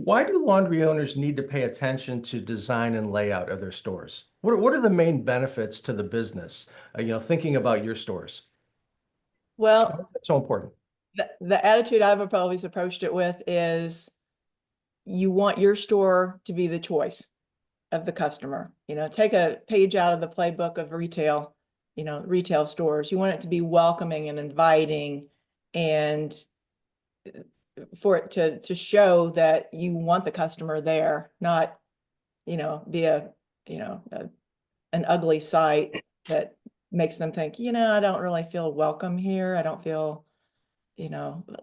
Why do laundry owners need to pay attention to design and layout of their stores? What are the main benefits to the business? Thinking about your stores. Why Well, is that so important? the attitude I've always approached it with is you want your store to be the choice of the customer. Take a page out of the playbook of retail, retail stores. You want it to be welcoming and inviting, and for it to show that you want the customer there, not, be an ugly site that makes them think, I don't really feel welcome here. I don't feel,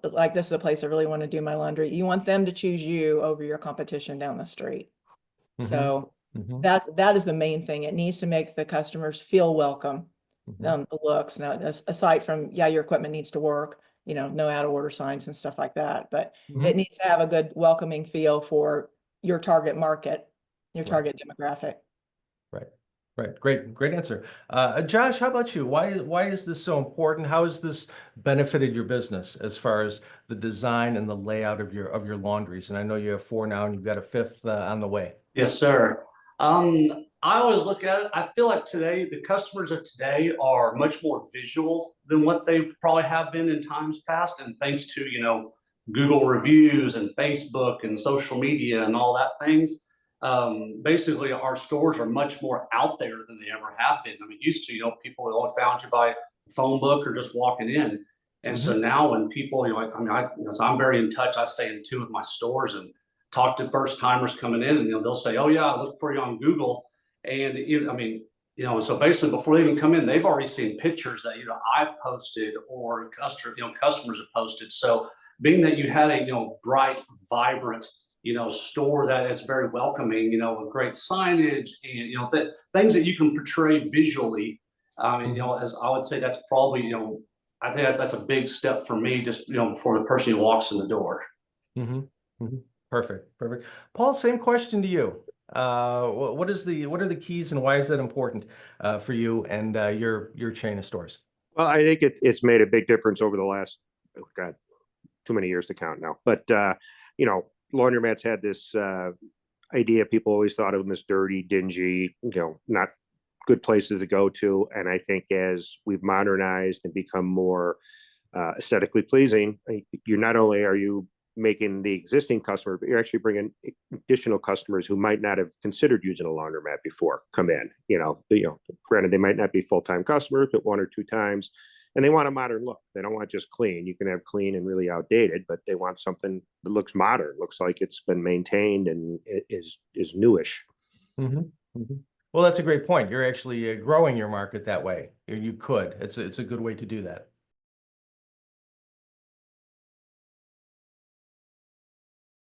like this is a place I really want to do my laundry. You want them to choose you over your competition down the street. Mm-hmm. So Mm-hmm. that is the main thing. It needs to make the customers feel welcome. Mm-hmm. The looks, now aside from, yeah, your equipment needs to work, no out of order signs and stuff like that, but it Mm-hmm. needs to have a good welcoming feel for your target market, your Right. target demographic. Right. Right. Great answer. Josh, how about you? Why is this so important? How has this benefited your business as far as the design and the layout of your laundries? And I know you have four now, and you've got a fifth on the way. Yes, sir. I always look at it. I feel like today, the customers of today are much more visual than what they probably have been in times past. And thanks to, Google reviews and Facebook and social media and all that things, basically our stores are much more out there than they ever have been. I mean, used to, people would found you by phone book or just walking in. And so Mm-hmm. now when people, so I'm very in touch. I stay in tune with my stores and talk to first timers coming in, and they'll say, "Oh yeah, I look for you on Google." And so basically before they even come in, they've already seen pictures that I've posted or customers have posted. So being that you had a bright, vibrant store that is very welcoming, with great signage and things that you can portray visually. As I would say, that's probably I think that's a big step for me, just for the person who walks in the door. Mm-hmm. Mm-hmm. Perfect. Paul, same question to you. What are the keys and why is that important for you and your chain of stores? Well, I think it's made a big difference over the last, oh God, too many years to count now. But laundromats had this idea. People always thought of them as dirty, dingy, not good places to go to. And I think as we've modernized and become more aesthetically pleasing, you're not only are you making the existing customer, but you're actually bringing additional customers who might not have considered using a laundromat before come in. Granted, they might not be full-time customers, but one or two times, and they want a modern look. They don't want just clean. You can have clean and really outdated, but they want something that looks modern, looks like it's been maintained and is newish. Mm-hmm. Mm-hmm. Well, that's a great point. You're actually growing your market that way. You could. It's a good way to do that.